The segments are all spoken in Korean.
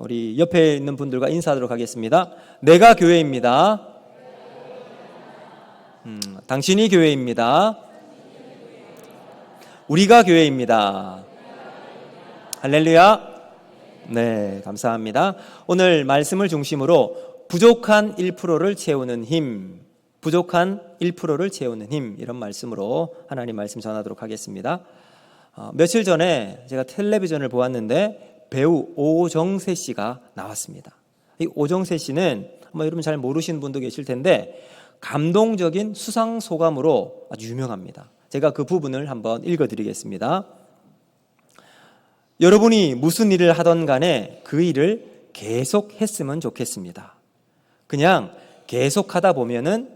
우리 옆에 있는 분들과 인사하도록 하겠습니다. 내가 교회입니다. 당신이 교회입니다. 우리가 교회입니다. 할렐루야. 네, 감사합니다. 오늘 말씀을 중심으로 부족한 1%를 채우는 힘, 부족한 1%를 채우는 힘, 이런 말씀으로 하나님 말씀 전하도록 하겠습니다. 며칠 전에 제가 텔레비전을 보았는데 배우 오정세 씨가 나왔습니다. 이 오정세 씨는 여러분 잘 모르시는 분도 계실 텐데 감동적인 수상소감으로 아주 유명합니다. 제가 그 부분을 한번 읽어드리겠습니다. 여러분이 무슨 일을 하던 간에 그 일을 계속 했으면 좋겠습니다. 그냥 계속 하다 보면은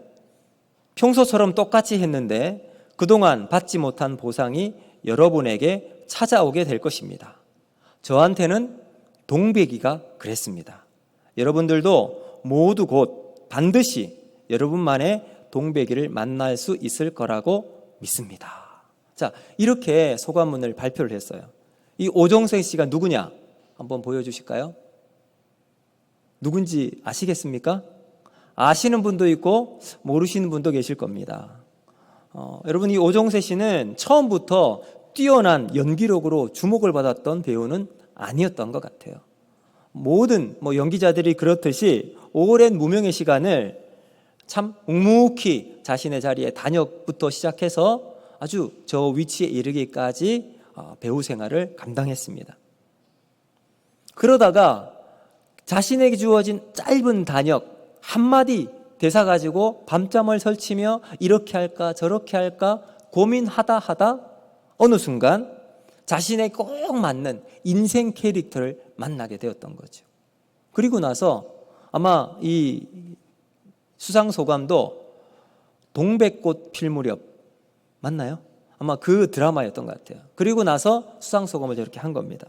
평소처럼 똑같이 했는데 그동안 받지 못한 보상이 여러분에게 찾아오게 될 것입니다. 저한테는 동백이가 그랬습니다. 여러분들도 모두 곧 반드시 여러분만의 동백이를 만날 수 있을 거라고 믿습니다. 자, 이렇게 소감문을 발표를 했어요. 이 오정세 씨가 누구냐? 한번 보여주실까요? 누군지 아시겠습니까? 아시는 분도 있고 모르시는 분도 계실 겁니다. 여러분, 이 오정세 씨는 처음부터 뛰어난 연기력으로 주목을 받았던 배우는 아니었던 것 같아요. 모든 연기자들이 그렇듯이 오랜 무명의 시간을 참 묵묵히 자신의 자리에 단역부터 시작해서 아주 저 위치에 이르기까지 배우 생활을 감당했습니다. 그러다가 자신에게 주어진 짧은 단역 한마디 대사 가지고 밤잠을 설치며 이렇게 할까 저렇게 할까 고민하다 하다 어느 순간 자신에게 꼭 맞는 인생 캐릭터를 만나게 되었던 거죠. 그리고 나서 아마 이 수상소감도 동백꽃 필 무렵 맞나요? 아마 그 드라마였던 것 같아요. 그리고 나서 수상소감을 저렇게 한 겁니다.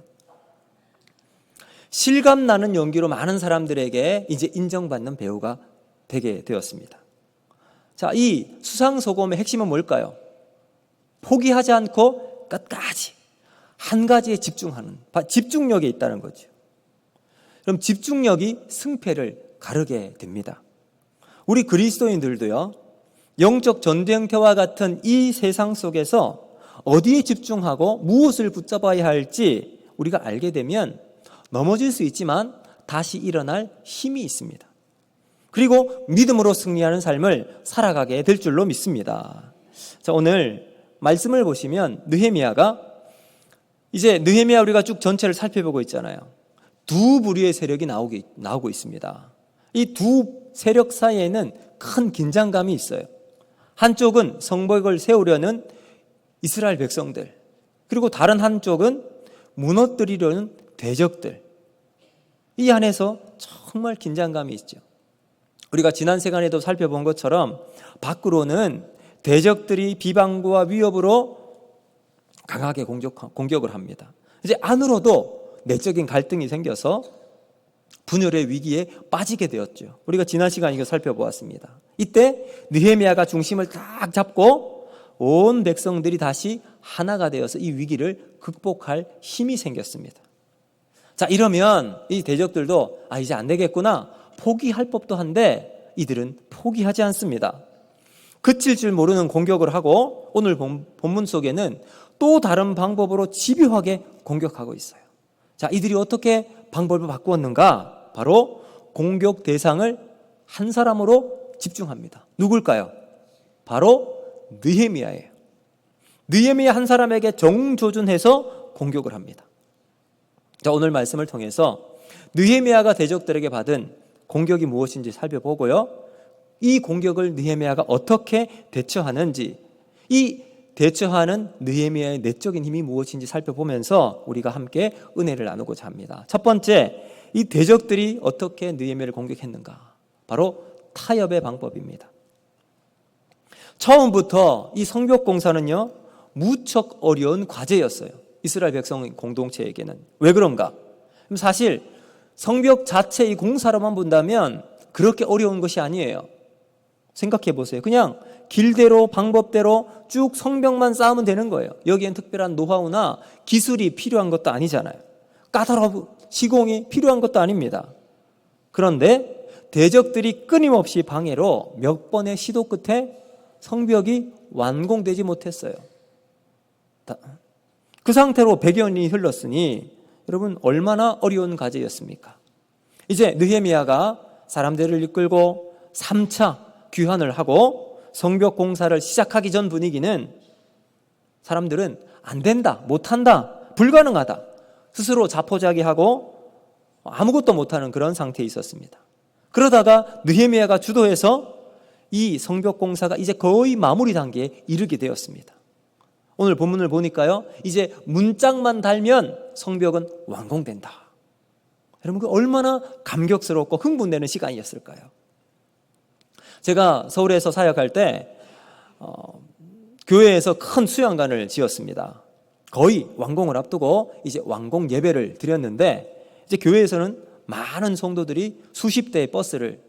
실감나는 연기로 많은 사람들에게 이제 인정받는 배우가 되게 되었습니다. 자, 이 수상소감의 핵심은 뭘까요? 포기하지 않고 끝까지 한 가지에 집중하는, 집중력이 있다는 거죠. 그럼 집중력이 승패를 가르게 됩니다. 우리 그리스도인들도요, 영적 전쟁터와 같은 이 세상 속에서 어디에 집중하고 무엇을 붙잡아야 할지 우리가 알게 되면 넘어질 수 있지만 다시 일어날 힘이 있습니다. 그리고 믿음으로 승리하는 삶을 살아가게 될 줄로 믿습니다. 자, 오늘 말씀을 보시면 느헤미야가 이제 느헤미야 우리가 쭉 전체를 살펴보고 있잖아요. 두 부류의 세력이 나오고 있습니다. 이 두 세력 사이에는 큰 긴장감이 있어요. 한쪽은 성벽을 세우려는 이스라엘 백성들, 그리고 다른 한쪽은 무너뜨리려는 대적들. 이 안에서 정말 긴장감이 있죠. 우리가 지난 시간에도 살펴본 것처럼 밖으로는 대적들이 비방과 위협으로 강하게 공격을 합니다. 이제 안으로도 내적인 갈등이 생겨서 분열의 위기에 빠지게 되었죠. 우리가 지난 시간에 이거 살펴보았습니다. 이때 느헤미야가 중심을 딱 잡고 온 백성들이 다시 하나가 되어서 이 위기를 극복할 힘이 생겼습니다. 자, 이러면 이 대적들도 이제 안 되겠구나 포기할 법도 한데 이들은 포기하지 않습니다. 그칠 줄 모르는 공격을 하고 오늘 본문 속에는 또 다른 방법으로 집요하게 공격하고 있어요. 자, 이들이 어떻게 방법을 바꾸었는가? 바로 공격 대상을 한 사람으로 집중합니다. 누굴까요? 바로 느헤미야예요. 느헤미야 한 사람에게 정조준해서 공격을 합니다. 자, 오늘 말씀을 통해서 느헤미야가 대적들에게 받은 공격이 무엇인지 살펴보고요. 이 공격을 느헤미야가 어떻게 대처하는지, 이 대처하는 느헤미야의 내적인 힘이 무엇인지 살펴보면서 우리가 함께 은혜를 나누고자 합니다. 첫 번째, 이 대적들이 어떻게 느헤미야를 공격했는가? 바로 타협의 방법입니다. 처음부터 이 성벽 공사는요, 무척 어려운 과제였어요. 이스라엘 백성 공동체에게는. 왜 그런가? 사실 성벽 자체 이 공사로만 본다면 그렇게 어려운 것이 아니에요. 생각해 보세요. 그냥 길대로 방법대로 쭉 성벽만 쌓으면 되는 거예요. 여기엔 특별한 노하우나 기술이 필요한 것도 아니잖아요. 까다롭지 시공이 필요한 것도 아닙니다. 그런데 대적들이 끊임없이 방해로 몇 번의 시도 끝에 성벽이 완공되지 못했어요. 그 상태로 100여 년이 흘렀으니 여러분 얼마나 어려운 과제였습니까? 이제 느헤미야가 사람들을 이끌고 3차 귀환을 하고 성벽 공사를 시작하기 전 분위기는 사람들은 안 된다, 못한다, 불가능하다 스스로 자포자기하고 아무것도 못하는 그런 상태에 있었습니다. 그러다가 느헤미야가 주도해서 이 성벽 공사가 이제 거의 마무리 단계에 이르게 되었습니다. 오늘 본문을 보니까요, 이제 문짝만 달면 성벽은 완공된다. 여러분, 그 얼마나 감격스럽고 흥분되는 시간이었을까요? 제가 서울에서 사역할 때 교회에서 큰 수양관을 지었습니다. 거의 완공을 앞두고 이제 완공 예배를 드렸는데, 이제 교회에서는 많은 성도들이 수십 대의 버스를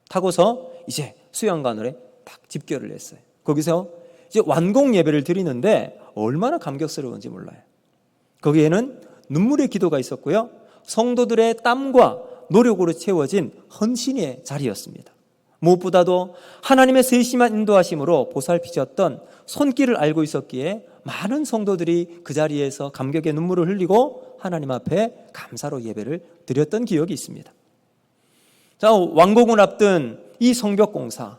타고서 이제 수양관으로 딱 집결을 했어요. 거기서 이제 완공 예배를 드리는데 얼마나 감격스러운지 몰라요. 거기에는 눈물의 기도가 있었고요, 성도들의 땀과 노력으로 채워진 헌신의 자리였습니다. 무엇보다도 하나님의 세심한 인도하심으로 보살피셨던 손길을 알고 있었기에 많은 성도들이 그 자리에서 감격의 눈물을 흘리고 하나님 앞에 감사로 예배를 드렸던 기억이 있습니다. 자, 완공을 앞둔 이 성벽 공사,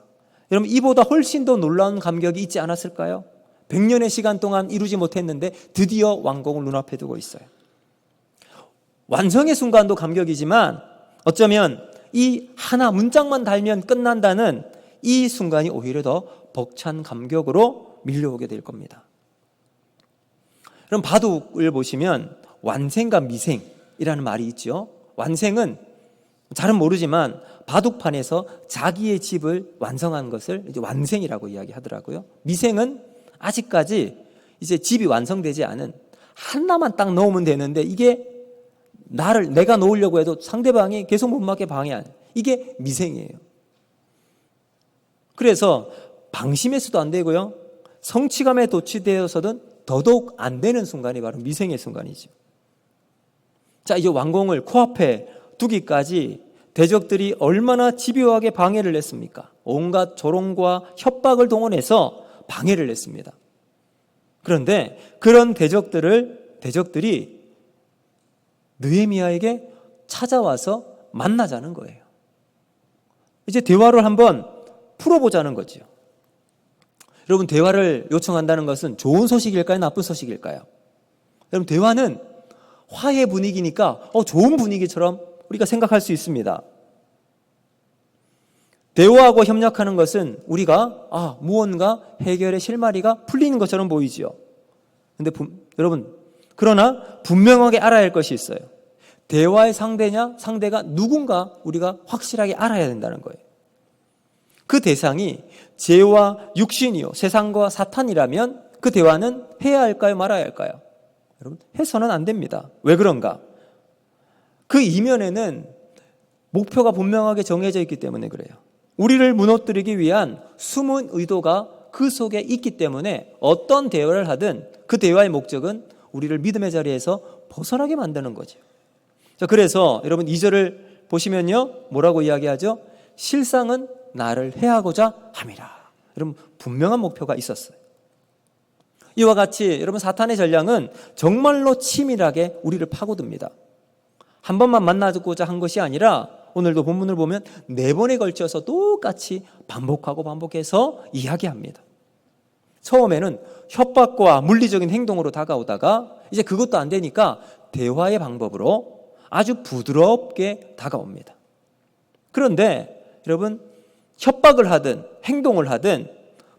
여러분 이보다 훨씬 더 놀라운 감격이 있지 않았을까요? 100년의 시간 동안 이루지 못했는데 드디어 완공을 눈앞에 두고 있어요. 완성의 순간도 감격이지만 어쩌면 이 하나 문짝만 달면 끝난다는 이 순간이 오히려 더 벅찬 감격으로 밀려오게 될 겁니다. 그럼 바둑을 보시면 완생과 미생이라는 말이 있죠. 완생은 잘은 모르지만 바둑판에서 자기의 집을 완성한 것을 이제 완생이라고 이야기하더라고요. 미생은 아직까지 이제 집이 완성되지 않은, 하나만 딱 넣으면 되는데 이게 내가 놓으려고 해도 상대방이 계속 못 맞게 방해하는, 이게 미생이에요. 그래서 방심해서도 안 되고요, 성취감에 도취되어서든 더더욱 안 되는 순간이 바로 미생의 순간이죠. 자, 이제 완공을 코앞에 두기까지 대적들이 얼마나 집요하게 방해를 했습니까? 온갖 조롱과 협박을 동원해서 방해를 했습니다. 그런데 그런 대적들이 느헤미야에게 찾아와서 만나자는 거예요. 이제 대화를 한번 풀어보자는 거죠. 여러분, 대화를 요청한다는 것은 좋은 소식일까요? 나쁜 소식일까요? 여러분, 대화는 화해 분위기니까 좋은 분위기처럼 우리가 생각할 수 있습니다. 대화하고 협력하는 것은 우리가 무언가 해결의 실마리가 풀리는 것처럼 보이지요. 근데 여러분, 그러나 분명하게 알아야 할 것이 있어요. 대화의 상대가 누군가 우리가 확실하게 알아야 된다는 거예요. 그 대상이 죄와 육신이요 세상과 사탄이라면 그 대화는 해야 할까요, 말아야 할까요? 여러분, 해서는 안 됩니다. 왜 그런가? 그 이면에는 목표가 분명하게 정해져 있기 때문에 그래요. 우리를 무너뜨리기 위한 숨은 의도가 그 속에 있기 때문에 어떤 대화를 하든 그 대화의 목적은 우리를 믿음의 자리에서 벗어나게 만드는 거죠. 자, 그래서 여러분 2절을 보시면요, 뭐라고 이야기하죠? 실상은 나를 해하고자 함이라. 여러분, 분명한 목표가 있었어요. 이와 같이 여러분, 사탄의 전략은 정말로 치밀하게 우리를 파고듭니다. 한 번만 만나고자 한 것이 아니라 오늘도 본문을 보면 4번에 걸쳐서 똑같이 반복해서 이야기합니다. 처음에는 협박과 물리적인 행동으로 다가오다가 이제 그것도 안 되니까 대화의 방법으로 아주 부드럽게 다가옵니다. 그런데 여러분, 협박을 하든 행동을 하든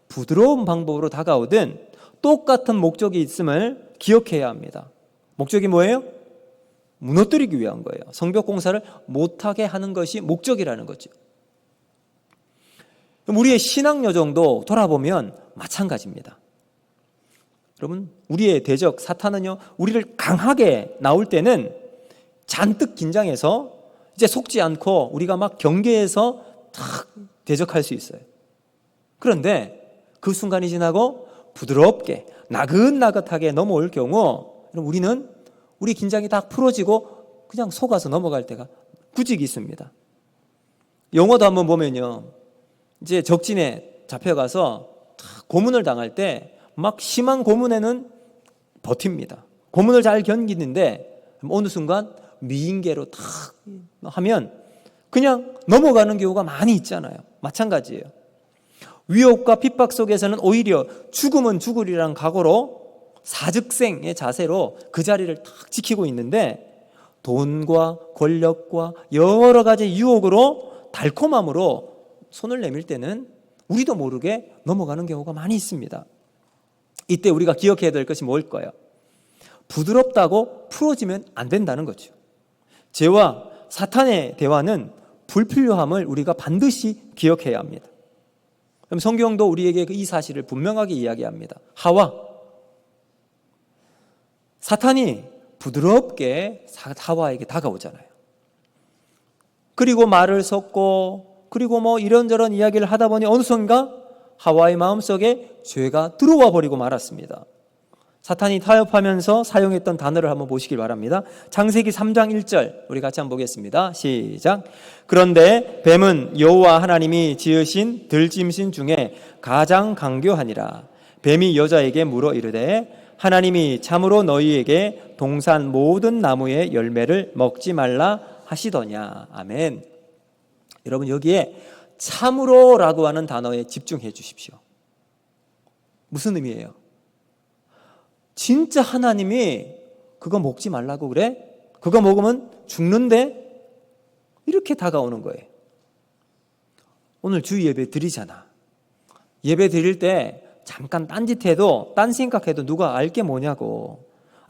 부드러운 방법으로 다가오든 똑같은 목적이 있음을 기억해야 합니다. 목적이 뭐예요? 무너뜨리기 위한 거예요. 성벽 공사를 못하게 하는 것이 목적이라는 거죠. 우리의 신앙 여정도 돌아보면 마찬가지입니다. 여러분, 우리의 대적 사탄은요, 우리를 강하게 나올 때는 잔뜩 긴장해서 이제 속지 않고 우리가 막 경계해서 탁 대적할 수 있어요. 그런데 그 순간이 지나고 부드럽게 나긋나긋하게 넘어올 경우 우리는 우리 긴장이 다 풀어지고 그냥 속아서 넘어갈 때가 굳이 있습니다. 영화도 한번 보면요, 이제 적진에 잡혀가서 고문을 당할 때 막 심한 고문에는 버팁니다. 고문을 잘 견디는데 어느 순간 미인계로 탁 하면 그냥 넘어가는 경우가 많이 있잖아요. 마찬가지예요. 위협과 핍박 속에서는 오히려 죽으면 죽으리란 각오로 사즉생의 자세로 그 자리를 탁 지키고 있는데, 돈과 권력과 여러 가지 유혹으로 달콤함으로 손을 내밀 때는 우리도 모르게 넘어가는 경우가 많이 있습니다. 이때 우리가 기억해야 될 것이 뭘까요? 부드럽다고 풀어지면 안 된다는 거죠. 죄와 사탄의 대화는 불필요함을 우리가 반드시 기억해야 합니다. 그럼 성경도 우리에게 이 사실을 분명하게 이야기합니다. 사탄이 부드럽게 하와에게 다가오잖아요. 그리고 말을 섞고 그리고 이런저런 이야기를 하다 보니 어느 순간 하와의 마음속에 죄가 들어와 버리고 말았습니다. 사탄이 타협하면서 사용했던 단어를 한번 보시길 바랍니다. 창세기 3장 1절 우리 같이 한번 보겠습니다. 시작. 그런데 뱀은 여호와 하나님이 지으신 들짐승 중에 가장 강교하니라. 뱀이 여자에게 물어 이르되 하나님이 참으로 너희에게 동산 모든 나무의 열매를 먹지 말라 하시더냐. 아멘. 여러분, 여기에 참으로라고 하는 단어에 집중해 주십시오. 무슨 의미예요? 진짜 하나님이 그거 먹지 말라고 그래? 그거 먹으면 죽는데? 이렇게 다가오는 거예요. 오늘 주일 예배 드리잖아. 예배 드릴 때 잠깐 딴짓해도, 딴 생각해도 누가 알 게 뭐냐고.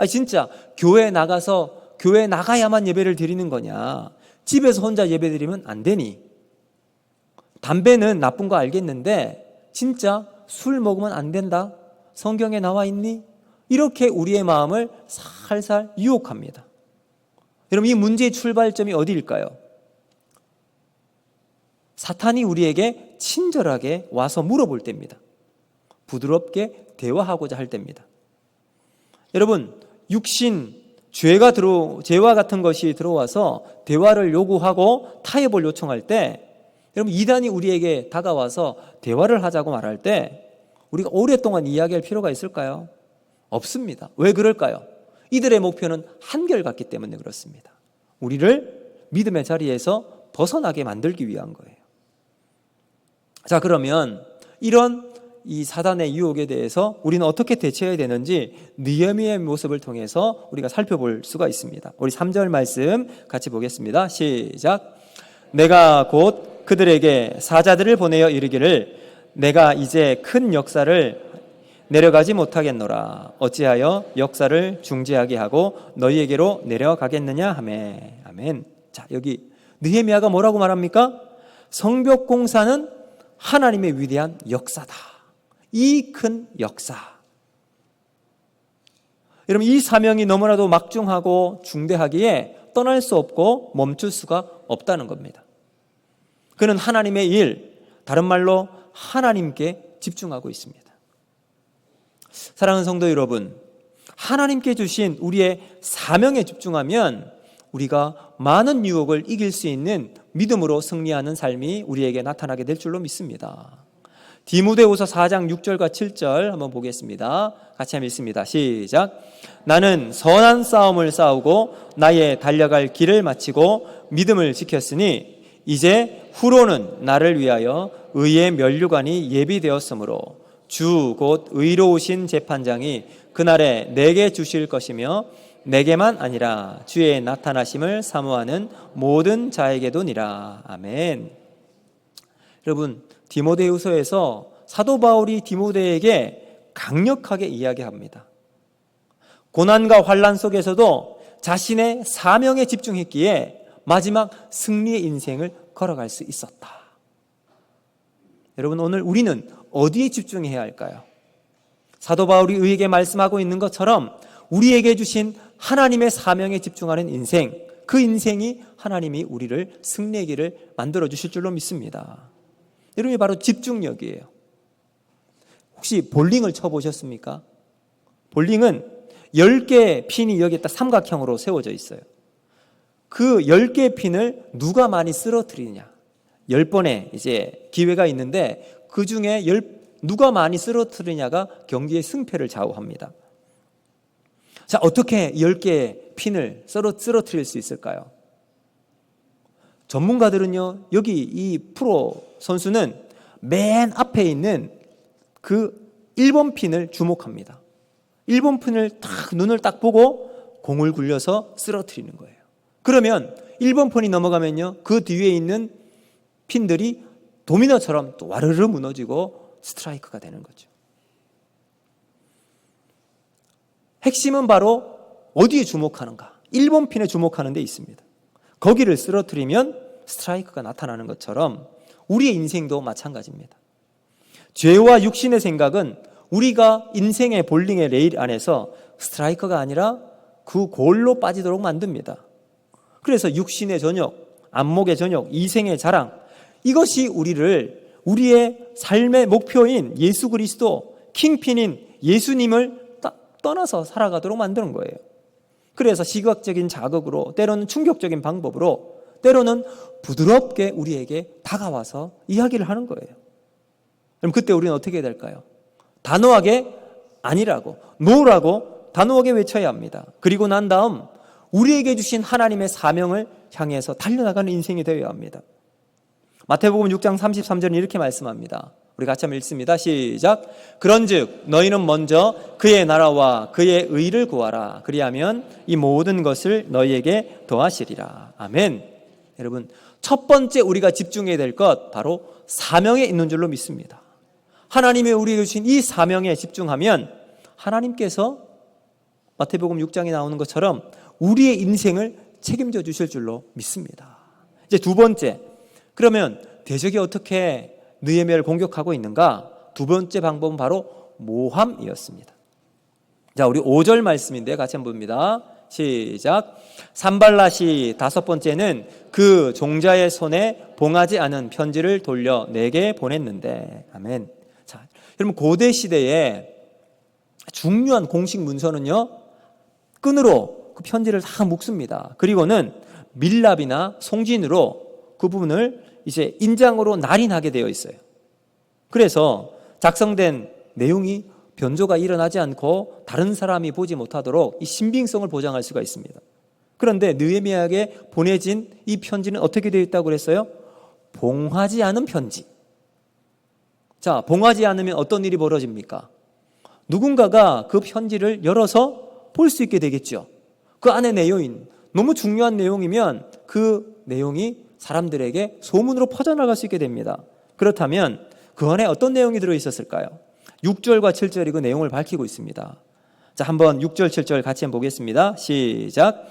진짜 교회 나가야만 예배를 드리는 거냐? 집에서 혼자 예배 드리면 안 되니? 담배는 나쁜 거 알겠는데 진짜 술 먹으면 안 된다? 성경에 나와 있니? 이렇게 우리의 마음을 살살 유혹합니다. 여러분, 이 문제의 출발점이 어디일까요? 사탄이 우리에게 친절하게 와서 물어볼 때입니다. 부드럽게 대화하고자 할 때입니다. 여러분, 육신, 죄와 같은 것이 들어와서 대화를 요구하고 타협을 요청할 때, 여러분, 이단이 우리에게 다가와서 대화를 하자고 말할 때 우리가 오랫동안 이야기할 필요가 있을까요? 없습니다. 왜 그럴까요? 이들의 목표는 한결같기 때문에 그렇습니다. 우리를 믿음의 자리에서 벗어나게 만들기 위한 거예요. 자, 그러면 이런 이 사단의 유혹에 대해서 우리는 어떻게 대처해야 되는지 느헤미야의 모습을 통해서 우리가 살펴볼 수가 있습니다. 우리 3절 말씀 같이 보겠습니다. 시작. 내가 곧 그들에게 사자들을 보내어 이르기를 내가 이제 큰 역사를 내려가지 못하겠노라. 어찌하여 역사를 중지하게 하고 너희에게로 내려가겠느냐 하매. 아멘. 자, 여기 느헤미야가 뭐라고 말합니까? 성벽 공사는 하나님의 위대한 역사다. 이 큰 역사. 여러분, 이 사명이 너무나도 막중하고 중대하기에 떠날 수 없고 멈출 수가 없다는 겁니다. 그는 하나님의 일, 다른 말로 하나님께 집중하고 있습니다. 사랑하는 성도 여러분, 하나님께 주신 우리의 사명에 집중하면 우리가 많은 유혹을 이길 수 있는 믿음으로 승리하는 삶이 우리에게 나타나게 될 줄로 믿습니다. 디모데후서 4장 6절과 7절 한번 보겠습니다. 같이 한번 읽습니다. 시작. 나는 선한 싸움을 싸우고 나의 달려갈 길을 마치고 믿음을 지켰으니 이제 후로는 나를 위하여 의의 면류관이 예비되었으므로 주 곧 의로우신 재판장이 그날에 내게 주실 것이며 내게만 아니라 주의 나타나심을 사모하는 모든 자에게도니라. 아멘. 여러분, 디모데후서에서 사도 바울이 디모데에게 강력하게 이야기합니다. 고난과 환난 속에서도 자신의 사명에 집중했기에 마지막 승리의 인생을 걸어갈 수 있었다. 여러분, 오늘 우리는 어디에 집중해야 할까요? 사도 바울이 우리에게 말씀하고 있는 것처럼 우리에게 주신 하나님의 사명에 집중하는 인생, 그 인생이 하나님이 우리를 승리의 길을 만들어 주실 줄로 믿습니다. 여러분이 바로 집중력이에요. 혹시 볼링을 쳐보셨습니까? 볼링은 10개의 핀이 여기에 딱 삼각형으로 세워져 있어요. 그 10개의 핀을 누가 많이 쓰러뜨리느냐. 10번의 이제 기회가 있는데 그 중에 누가 많이 쓰러뜨리냐가 경기의 승패를 좌우합니다. 자, 어떻게 10개의 핀을 쓰러뜨릴 수 있을까요? 전문가들은요, 여기 이 프로 선수는 맨 앞에 있는 그 1번 핀을 주목합니다. 1번 핀을 눈을 딱 보고 공을 굴려서 쓰러뜨리는 거예요. 그러면 1번 핀이 넘어가면요, 그 뒤에 있는 핀들이 도미노처럼 또 와르르 무너지고 스트라이크가 되는 거죠. 핵심은 바로 어디에 주목하는가? 1번 핀에 주목하는 데 있습니다. 거기를 쓰러뜨리면 스트라이크가 나타나는 것처럼 우리의 인생도 마찬가지입니다. 죄와 육신의 생각은 우리가 인생의 볼링의 레일 안에서 스트라이크가 아니라 그 골로 빠지도록 만듭니다. 그래서 육신의 전욕, 안목의 전욕, 이생의 자랑, 이것이 우리의 삶의 목표인 예수 그리스도, 킹핀인 예수님을 떠나서 살아가도록 만드는 거예요. 그래서 시각적인 자극으로, 때로는 충격적인 방법으로, 때로는 부드럽게 우리에게 다가와서 이야기를 하는 거예요. 그럼 그때 우리는 어떻게 해야 될까요? 단호하게 아니라고, 노라고 단호하게 외쳐야 합니다. 그리고 난 다음 우리에게 주신 하나님의 사명을 향해서 달려나가는 인생이 되어야 합니다. 마태복음 6장 33절은 이렇게 말씀합니다. 우리 같이 한번 읽습니다. 시작. 그런즉 너희는 먼저 그의 나라와 그의 의를 구하라. 그리하면 이 모든 것을 너희에게 더하시리라. 아멘. 여러분, 첫 번째 우리가 집중해야 될 것 바로 사명에 있는 줄로 믿습니다. 하나님이 우리에게 주신 이 사명에 집중하면 하나님께서 마태복음 6장에 나오는 것처럼 우리의 인생을 책임져 주실 줄로 믿습니다. 이제 두 번째, 그러면 대적이 어떻게 느헤미야를 공격하고 있는가? 두 번째 방법은 바로 모함이었습니다. 자, 우리 5절 말씀인데 같이 한번 봅니다. 시작. 산발랏이 다섯 번째는 그 종자의 손에 봉하지 않은 편지를 돌려 내게 보냈는데. 아멘. 자, 여러분, 고대 시대에 중요한 공식 문서는요, 끈으로 그 편지를 다 묶습니다. 그리고는 밀랍이나 송진으로 그 부분을 이제 인장으로 날인하게 되어 있어요. 그래서 작성된 내용이 변조가 일어나지 않고 다른 사람이 보지 못하도록 이 신빙성을 보장할 수가 있습니다. 그런데 느헤미야에게 보내진 이 편지는 어떻게 되어 있다고 그랬어요? 봉하지 않은 편지. 자, 봉하지 않으면 어떤 일이 벌어집니까? 누군가가 그 편지를 열어서 볼 수 있게 되겠죠. 그 안에 내용인 너무 중요한 내용이면 그 내용이 사람들에게 소문으로 퍼져나갈 수 있게 됩니다. 그렇다면 그 안에 어떤 내용이 들어있었을까요? 6절과 7절이 그 내용을 밝히고 있습니다. 자, 한번 6절, 7절 같이 한번 보겠습니다. 시작.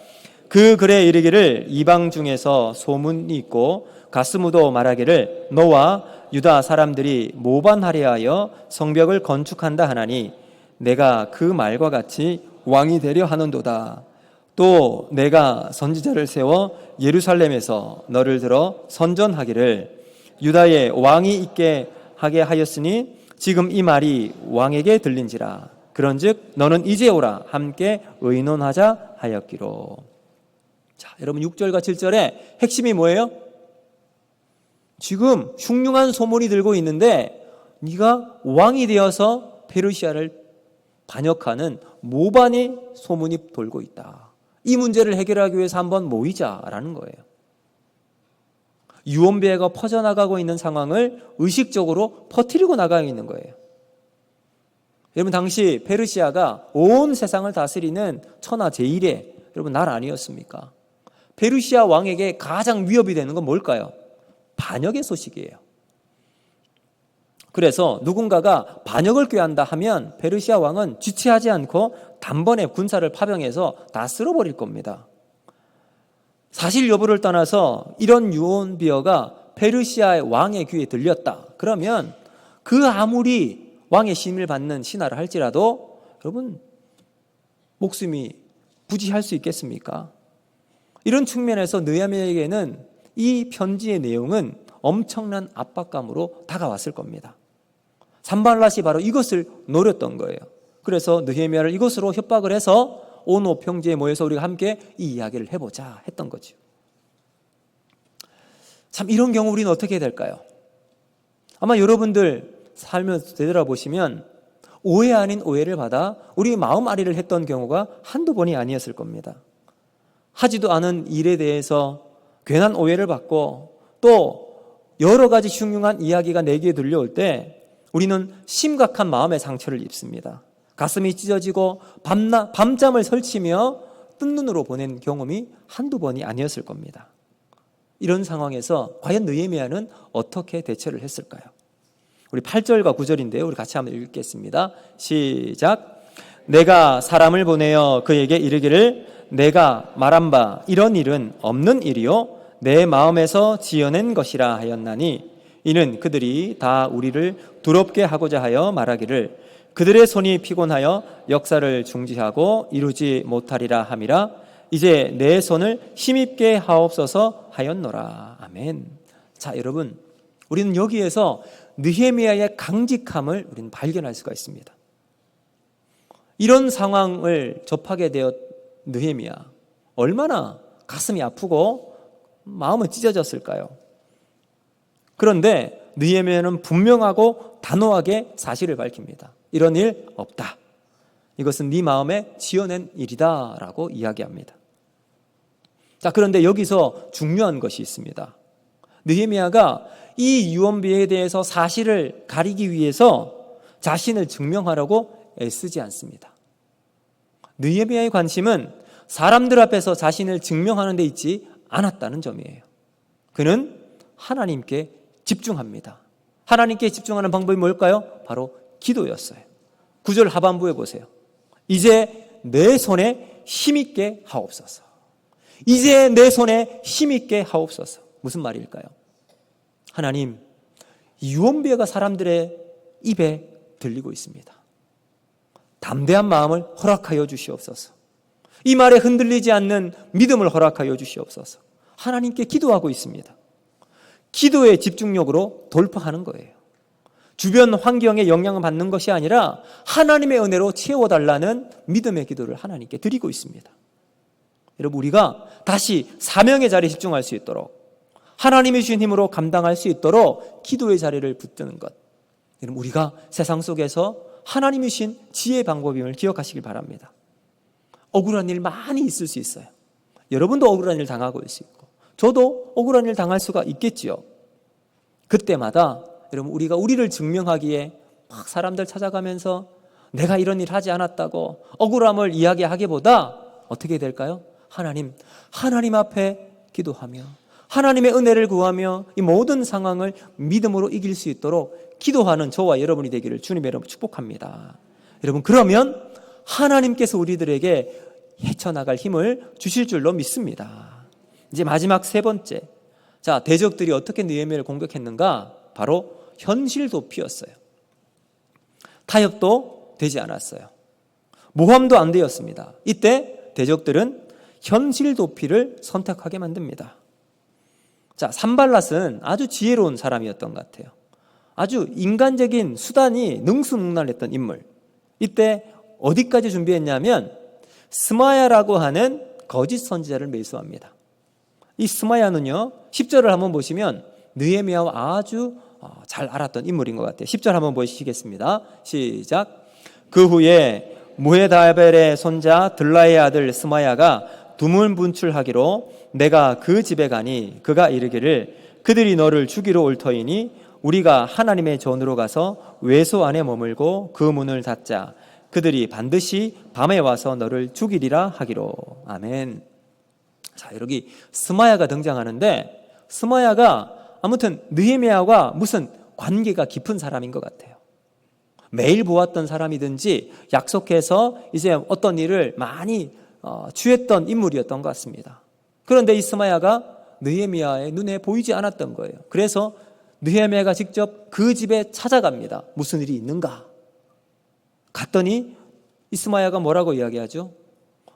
그 글에 이르기를 이방 중에서 소문이 있고 가스무도 말하기를 너와 유다 사람들이 모반하려 하여 성벽을 건축한다 하나니 내가 그 말과 같이 왕이 되려 하는도다. 또 내가 선지자를 세워 예루살렘에서 너를 들어 선전하기를 유다에 왕이 있게 하게 하였으니 지금 이 말이 왕에게 들린지라. 그런즉 너는 이제 오라 함께 의논하자 하였기로. 자, 여러분 6절과 7절의 핵심이 뭐예요? 지금 흉흉한 소문이 들고 있는데 네가 왕이 되어서 페르시아를 반역하는 모반의 소문이 돌고 있다. 이 문제를 해결하기 위해서 한번 모이자라는 거예요. 유언비어가 퍼져나가고 있는 상황을 의식적으로 퍼뜨리고 나가고 있는 거예요. 여러분, 당시 페르시아가 온 세상을 다스리는 천하 제1의 여러분 나라 아니었습니까? 페르시아 왕에게 가장 위협이 되는 건 뭘까요? 반역의 소식이에요. 그래서 누군가가 반역을 꾀한다 하면 페르시아 왕은 지체하지 않고 단번에 군사를 파병해서 다 쓸어버릴 겁니다. 사실 여부를 떠나서 이런 유언비어가 페르시아의 왕의 귀에 들렸다. 그러면 그 아무리 왕의 신임을 받는 신하를 할지라도 여러분 목숨이 부지할 수 있겠습니까? 이런 측면에서 느헤미야에게는 이 편지의 내용은 엄청난 압박감으로 다가왔을 겁니다. 산발랏이 바로 이것을 노렸던 거예요. 그래서 느헤미야를 이것으로 협박을 해서 온 오평지에 모여서 우리가 함께 이 이야기를 해보자 했던 거죠. 참 이런 경우 우리는 어떻게 해야 될까요? 아마 여러분들 살면서 되돌아보시면 오해 아닌 오해를 받아 우리 마음 아리를 했던 경우가 한두 번이 아니었을 겁니다. 하지도 않은 일에 대해서 괜한 오해를 받고 또 여러 가지 흉흉한 이야기가 내게 들려올 때 우리는 심각한 마음의 상처를 입습니다. 가슴이 찢어지고 밤잠을 설치며 뜬 눈으로 보낸 경험이 한두 번이 아니었을 겁니다. 이런 상황에서 과연 느헤미야는 어떻게 대처를 했을까요? 우리 8절과 9절인데요. 우리 같이 한번 읽겠습니다. 시작. 내가 사람을 보내어 그에게 이르기를 내가 말한 바 이런 일은 없는 일이요 내 마음에서 지어낸 것이라 하였나니 이는 그들이 다 우리를 두렵게 하고자 하여 말하기를 그들의 손이 피곤하여 역사를 중지하고 이루지 못하리라 함이라 이제 내 손을 힘입게 하옵소서 하였노라. 아멘. 자, 여러분, 우리는 여기에서 느헤미야의 강직함을 우리는 발견할 수가 있습니다. 이런 상황을 접하게 되어 느헤미야 얼마나 가슴이 아프고 마음은 찢어졌을까요? 그런데 느헤미야는 분명하고 단호하게 사실을 밝힙니다. 이런 일 없다. 이것은 네 마음에 지어낸 일이다 라고 이야기합니다. 자, 그런데 여기서 중요한 것이 있습니다. 느헤미야가 이 유언비에 대해서 사실을 가리기 위해서 자신을 증명하려고 애쓰지 않습니다. 느헤미야의 관심은 사람들 앞에서 자신을 증명하는 데 있지 않았다는 점이에요. 그는 하나님께 집중합니다. 하나님께 집중하는 방법이 뭘까요? 바로 기도였어요. 9절 하반부에 보세요. 이제 내 손에 힘있게 하옵소서. 이제 내 손에 힘있게 하옵소서. 무슨 말일까요? 하나님, 유언비어가 사람들의 입에 들리고 있습니다. 담대한 마음을 허락하여 주시옵소서. 이 말에 흔들리지 않는 믿음을 허락하여 주시옵소서. 하나님께 기도하고 있습니다. 기도의 집중력으로 돌파하는 거예요. 주변 환경에 영향을 받는 것이 아니라 하나님의 은혜로 채워달라는 믿음의 기도를 하나님께 드리고 있습니다. 여러분, 우리가 다시 사명의 자리에 집중할 수 있도록 하나님이 주신 힘으로 감당할 수 있도록 기도의 자리를 붙드는 것, 여러분, 우리가 세상 속에서 하나님이 주신 지혜의 방법임을 기억하시길 바랍니다. 억울한 일 많이 있을 수 있어요. 여러분도 억울한 일 당하고 있을 수 있고 저도 억울한 일 당할 수가 있겠지요. 그때마다 여러분, 우리가 우리를 증명하기에 막 사람들 찾아가면서 내가 이런 일 하지 않았다고 억울함을 이야기하기보다 어떻게 될까요? 하나님 앞에 기도하며 하나님의 은혜를 구하며 이 모든 상황을 믿음으로 이길 수 있도록 기도하는 저와 여러분이 되기를 주님의 이름으로 축복합니다. 여러분, 그러면 하나님께서 우리들에게 헤쳐나갈 힘을 주실 줄로 믿습니다. 이제 마지막 세 번째. 자, 대적들이 어떻게 느헤미야를 공격했는가? 바로 현실 도피였어요. 타협도 되지 않았어요. 모함도 안 되었습니다. 이때 대적들은 현실 도피를 선택하게 만듭니다. 자, 산발랏은 아주 지혜로운 사람이었던 것 같아요. 아주 인간적인 수단이 능수능란했던 인물. 이때 어디까지 준비했냐면 스마야라고 하는 거짓 선지자를 매수합니다. 이 스마야는요, 10절을 한번 보시면 느헤미야와 아주 잘 알았던 인물인 것 같아요. 10절 한번 보시겠습니다. 시작. 그 후에 무헤다벨의 손자 들라의 아들 스마야가 두문분출하기로 내가 그 집에 가니 그가 이르기를 그들이 너를 죽이러 올 터이니 우리가 하나님의 전으로 가서 외소 안에 머물고 그 문을 닫자. 그들이 반드시 밤에 와서 너를 죽이리라 하기로. 아멘. 자, 여기 스마야가 등장하는데 스마야가 아무튼 느헤미야와 무슨 관계가 깊은 사람인 것 같아요. 매일 보았던 사람이든지 약속해서 이제 어떤 일을 많이 취했던 인물이었던 것 같습니다. 그런데 이 스마야가 느헤미야의 눈에 보이지 않았던 거예요. 그래서 느헤미야가 직접 그 집에 찾아갑니다. 무슨 일이 있는가? 갔더니 이스마야가 뭐라고 이야기하죠?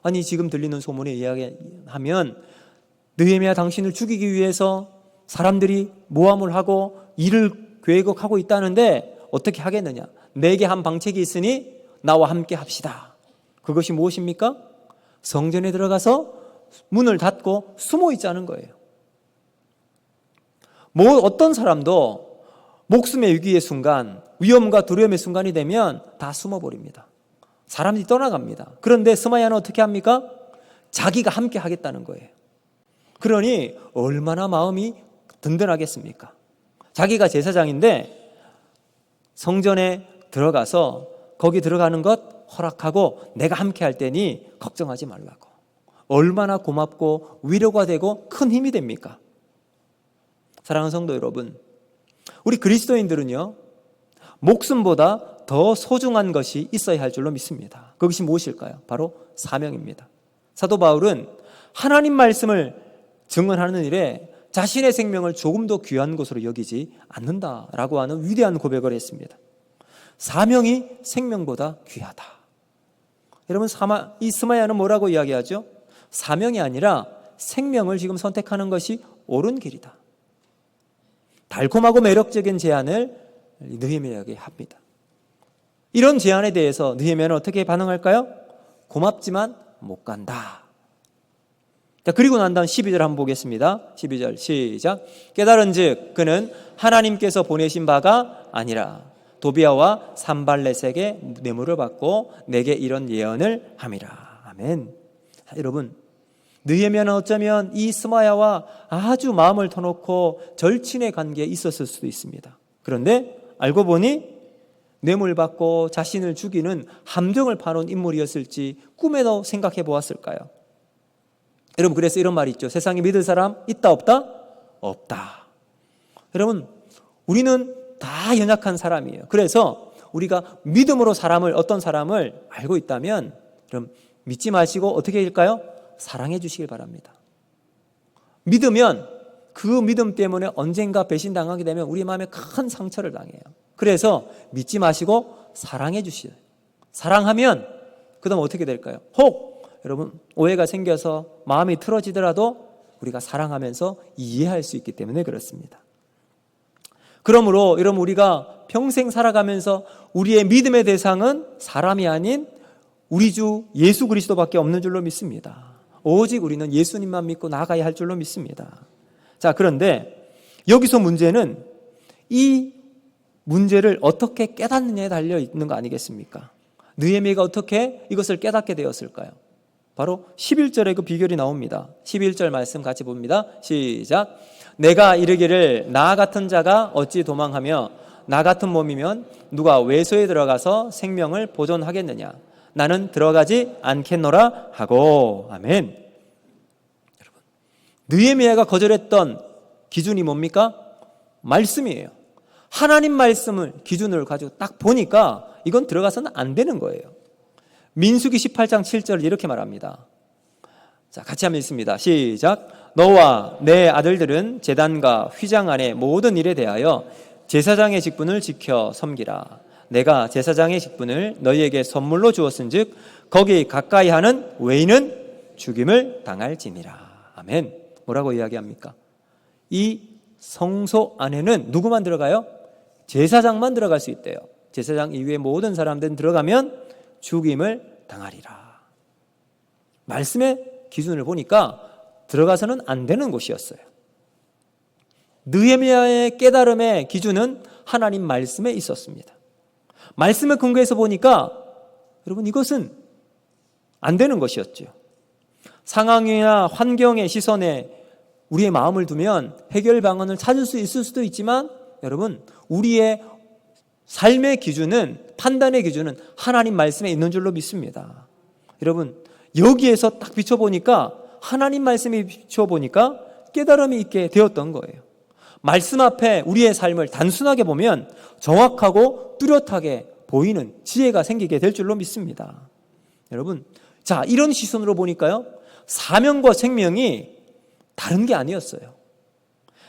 아니, 지금 들리는 소문에 이야기하면 느헤미야 당신을 죽이기 위해서 사람들이 모함을 하고 일을 계획하고 있다는데 어떻게 하겠느냐? 내게 한 방책이 있으니 나와 함께 합시다. 그것이 무엇입니까? 성전에 들어가서 문을 닫고 숨어 있자는 거예요. 어떤 사람도 목숨의 위기의 순간, 위험과 두려움의 순간이 되면 다 숨어버립니다. 사람들이 떠나갑니다. 그런데 스마야는 어떻게 합니까? 자기가 함께 하겠다는 거예요. 그러니 얼마나 마음이 든든하겠습니까? 자기가 제사장인데 성전에 들어가서 거기 들어가는 것 허락하고 내가 함께 할 테니 걱정하지 말라고. 얼마나 고맙고 위로가 되고 큰 힘이 됩니까? 사랑하는 성도 여러분, 우리 그리스도인들은요, 목숨보다 더 소중한 것이 있어야 할 줄로 믿습니다. 그것이 무엇일까요? 바로 사명입니다. 사도 바울은 하나님 말씀을 증언하는 일에 자신의 생명을 조금 더 귀한 것으로 여기지 않는다라고 하는 위대한 고백을 했습니다. 사명이 생명보다 귀하다. 여러분, 이 스마야는 뭐라고 이야기하죠? 사명이 아니라 생명을 지금 선택하는 것이 옳은 길이다. 달콤하고 매력적인 제안을 느헤미야에게 합니다. 이런 제안에 대해서 느헤미야는 어떻게 반응할까요? 고맙지만 못 간다. 자, 그리고 난 다음 12절 한번 보겠습니다. 12절 시작. 깨달은즉 그는 하나님께서 보내신 바가 아니라 도비아와 산발렛에게 뇌물을 받고 내게 이런 예언을 함이라. 아멘. 자, 여러분, 느헤미야는 어쩌면 이 스마야와 아주 마음을 터놓고 절친의 관계에 있었을 수도 있습니다. 그런데 알고 보니 뇌물 받고 자신을 죽이는 함정을 파놓은 인물이었을지 꿈에도 생각해 보았을까요? 여러분, 그래서 이런 말이 있죠. 세상에 믿을 사람 있다 없다? 없다. 여러분, 우리는 다 연약한 사람이에요. 그래서 우리가 믿음으로 어떤 사람을 알고 있다면 그럼 믿지 마시고 어떻게 할까요? 사랑해 주시길 바랍니다. 믿으면 그 믿음 때문에 언젠가 배신당하게 되면 우리 마음에 큰 상처를 당해요. 그래서 믿지 마시고 사랑해 주시요. 사랑하면 그 다음 어떻게 될까요? 혹 여러분 오해가 생겨서 마음이 틀어지더라도 우리가 사랑하면서 이해할 수 있기 때문에 그렇습니다. 그러므로 여러분, 우리가 평생 살아가면서 우리의 믿음의 대상은 사람이 아닌 우리 주 예수 그리스도밖에 없는 줄로 믿습니다. 오직 우리는 예수님만 믿고 나아가야 할 줄로 믿습니다. 자, 그런데 여기서 문제는 이 문제를 어떻게 깨닫느냐에 달려 있는 거 아니겠습니까? 느헤미야가 어떻게 이것을 깨닫게 되었을까요? 바로 11절에 그 비결이 나옵니다. 11절 말씀 같이 봅니다. 시작. 내가 이르기를 나 같은 자가 어찌 도망하며 나 같은 몸이면 누가 외소에 들어가서 생명을 보존하겠느냐. 나는 들어가지 않겠노라 하고. 아멘. 여러분, 느헤미야가 거절했던 기준이 뭡니까? 말씀이에요. 하나님 말씀을 기준을 가지고 딱 보니까 이건 들어가서는 안 되는 거예요. 민수기 18장 7절을 이렇게 말합니다. 자, 같이 한번 읽습니다. 시작. 너와 내 아들들은 제단과 휘장 안의 모든 일에 대하여 제사장의 직분을 지켜 섬기라. 내가 제사장의 직분을 너희에게 선물로 주었은즉 거기 가까이 하는 외인은 죽임을 당할지니라. 아멘. 뭐라고 이야기합니까? 이 성소 안에는 누구만 들어가요? 제사장만 들어갈 수 있대요. 제사장 이외의 모든 사람들은 들어가면 죽임을 당하리라. 말씀의 기준을 보니까 들어가서는 안 되는 곳이었어요. 느헤미야의 깨달음의 기준은 하나님 말씀에 있었습니다. 말씀을 근거해서 보니까 여러분 이것은 안 되는 것이었죠. 상황이나 환경의 시선에 우리의 마음을 두면 해결 방안을 찾을 수 있을 수도 있지만 여러분 우리의 삶의 기준은 판단의 기준은 하나님 말씀에 있는 줄로 믿습니다. 여러분 여기에서 딱 비춰보니까 하나님 말씀에 비춰보니까 깨달음이 있게 되었던 거예요. 말씀 앞에 우리의 삶을 단순하게 보면 정확하고 뚜렷하게 보이는 지혜가 생기게 될 줄로 믿습니다. 여러분, 자, 이런 시선으로 보니까요, 사명과 생명이 다른 게 아니었어요.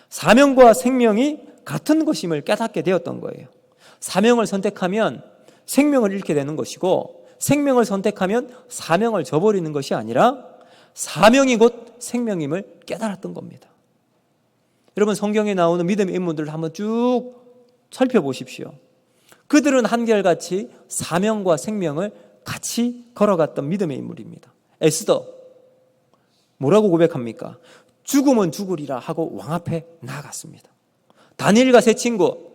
사명과 생명이 같은 것임을 깨닫게 되었던 거예요. 사명을 선택하면 생명을 잃게 되는 것이고, 생명을 선택하면 사명을 저버리는 것이 아니라 사명이 곧 생명임을 깨달았던 겁니다. 여러분, 성경에 나오는 믿음의 인물들을 한번 쭉 살펴보십시오. 그들은 한결같이 사명과 생명을 같이 걸어갔던 믿음의 인물입니다. 에스더 뭐라고 고백합니까? 죽으면 죽으리라 하고 왕 앞에 나아갔습니다. 다니엘과 세 친구,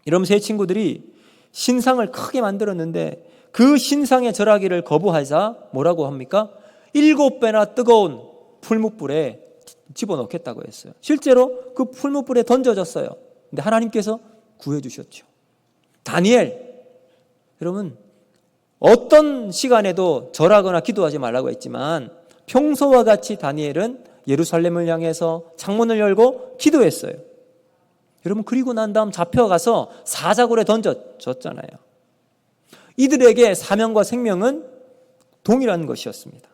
이런 세 친구들이 신상을 크게 만들었는데 그 신상의 절하기를 거부하자 뭐라고 합니까? 7배나 뜨거운 풀무불에 집어넣겠다고 했어요. 실제로 그 풀무불에 던져졌어요. 근데 하나님께서 구해주셨죠. 다니엘, 여러분 어떤 시간에도 절하거나 기도하지 말라고 했지만 평소와 같이 다니엘은 예루살렘을 향해서 창문을 열고 기도했어요. 여러분 그리고 난 다음 잡혀가서 사자굴에 던져졌잖아요. 이들에게 사명과 생명은 동일한 것이었습니다.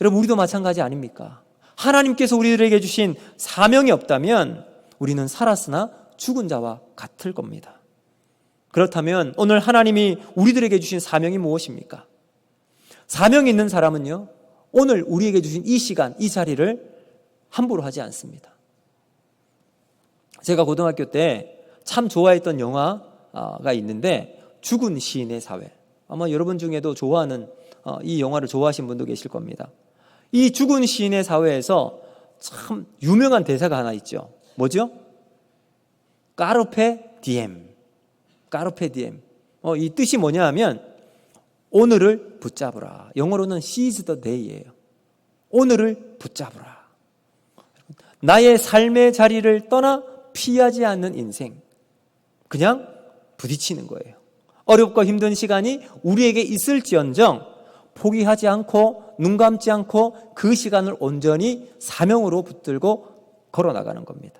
여러분 우리도 마찬가지 아닙니까? 하나님께서 우리들에게 주신 사명이 없다면 우리는 살았으나 죽은 자와 같을 겁니다. 그렇다면 오늘 하나님이 우리들에게 주신 사명이 무엇입니까? 사명이 있는 사람은요, 오늘 우리에게 주신 이 시간, 이 자리를 함부로 하지 않습니다. 제가 고등학교 때 참 좋아했던 영화가 있는데 죽은 시인의 사회. 아마 여러분 중에도 좋아하는 이 영화를 좋아하시는 분도 계실 겁니다. 이 죽은 시인의 사회에서 참 유명한 대사가 하나 있죠. 뭐죠? 까르페 디엠. 까르페 디엠. 이 뜻이 뭐냐 하면 오늘을 붙잡으라. 영어로는 seize the day예요. 오늘을 붙잡으라. 나의 삶의 자리를 떠나 피하지 않는 인생. 그냥 부딪히는 거예요. 어렵고 힘든 시간이 우리에게 있을지언정 포기하지 않고 눈 감지 않고 그 시간을 온전히 사명으로 붙들고 걸어나가는 겁니다.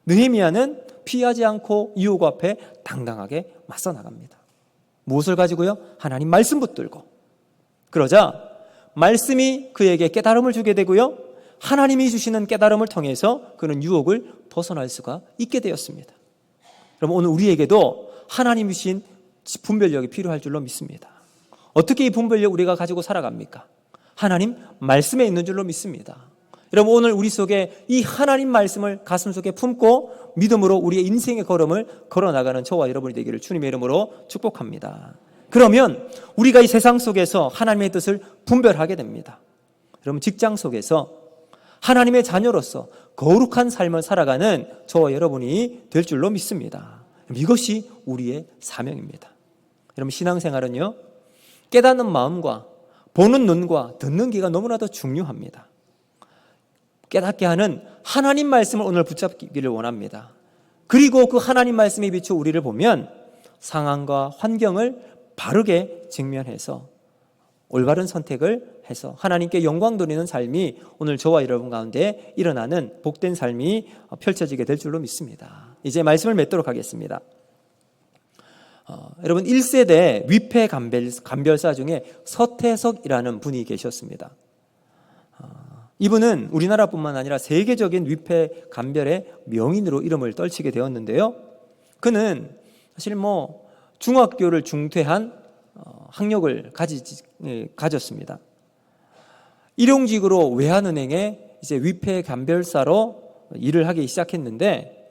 느헤미야는 피하지 않고 유혹 앞에 당당하게 맞서 나갑니다. 무엇을 가지고요? 하나님 말씀 붙들고. 그러자 말씀이 그에게 깨달음을 주게 되고요, 하나님이 주시는 깨달음을 통해서 그는 유혹을 벗어날 수가 있게 되었습니다. 그럼 오늘 우리에게도 하나님이 주신 분별력이 필요할 줄로 믿습니다. 어떻게 이 분별력 우리가 가지고 살아갑니까? 하나님 말씀에 있는 줄로 믿습니다. 여러분 오늘 우리 속에 이 하나님 말씀을 가슴속에 품고 믿음으로 우리의 인생의 걸음을 걸어나가는 저와 여러분이 되기를 주님의 이름으로 축복합니다. 그러면 우리가 이 세상 속에서 하나님의 뜻을 분별하게 됩니다. 여러분 직장 속에서 하나님의 자녀로서 거룩한 삶을 살아가는 저와 여러분이 될 줄로 믿습니다. 이것이 우리의 사명입니다. 여러분 신앙생활은요, 깨닫는 마음과 보는 눈과 듣는 귀가 너무나도 중요합니다. 깨닫게 하는 하나님 말씀을 오늘 붙잡기를 원합니다. 그리고 그 하나님 말씀에 비추어 우리를 보면 상황과 환경을 바르게 직면해서 올바른 선택을 해서 하나님께 영광 돌리는 삶이 오늘 저와 여러분 가운데 일어나는 복된 삶이 펼쳐지게 될 줄로 믿습니다. 이제 말씀을 맺도록 하겠습니다. 여러분 1세대 위패 감별사 중에 서태석이라는 분이 계셨습니다. 이분은 우리나라뿐만 아니라 세계적인 위패 감별의 명인으로 이름을 떨치게 되었는데요, 그는 사실 중학교를 중퇴한 학력을 가졌습니다. 일용직으로 외환은행에 이제 위패 감별사로 일을 하기 시작했는데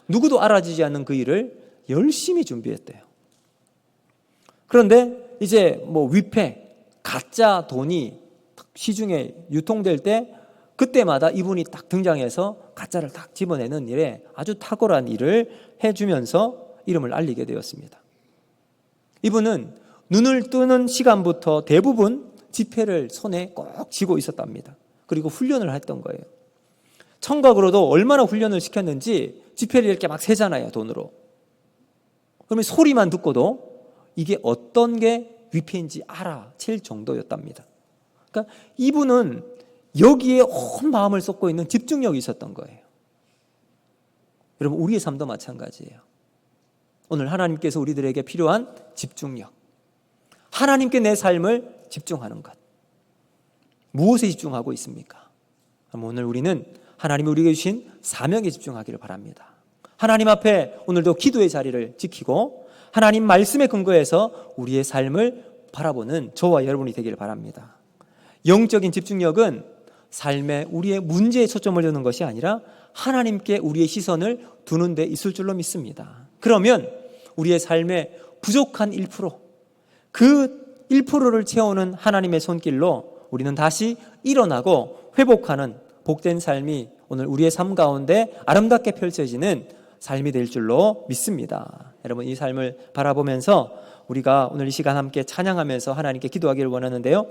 누구도 알아주지 않는 그 일을 열심히 준비했대요. 그런데 이제 위패, 가짜 돈이 시중에 유통될 때 그때마다 이분이 딱 등장해서 가짜를 딱 집어내는 일에 아주 탁월한 일을 해주면서 이름을 알리게 되었습니다. 이분은 눈을 뜨는 시간부터 대부분 지폐를 손에 꼭 쥐고 있었답니다. 그리고 훈련을 했던 거예요. 청각으로도 얼마나 훈련을 시켰는지 지폐를 이렇게 막 세잖아요, 돈으로. 그러면 소리만 듣고도 이게 어떤 게 위패인지 알아챌 정도였답니다. 그러니까 이분은 여기에 온 마음을 쏟고 있는 집중력이 있었던 거예요. 여러분 우리의 삶도 마찬가지예요. 오늘 하나님께서 우리들에게 필요한 집중력, 하나님께 내 삶을 집중하는 것, 무엇에 집중하고 있습니까? 그럼 오늘 우리는 하나님이 우리에게 주신 사명에 집중하기를 바랍니다. 하나님 앞에 오늘도 기도의 자리를 지키고 하나님 말씀에 근거해서 우리의 삶을 바라보는 저와 여러분이 되기를 바랍니다. 영적인 집중력은 삶에 우리의 문제에 초점을 두는 것이 아니라 하나님께 우리의 시선을 두는 데 있을 줄로 믿습니다. 그러면 우리의 삶에 부족한 1%, 그 1%를 채우는 하나님의 손길로 우리는 다시 일어나고 회복하는 복된 삶이 오늘 우리의 삶 가운데 아름답게 펼쳐지는 삶이 될 줄로 믿습니다. 여러분, 이 삶을 바라보면서 우리가 오늘 이 시간 함께 찬양하면서 하나님께 기도하기를 원하는데요.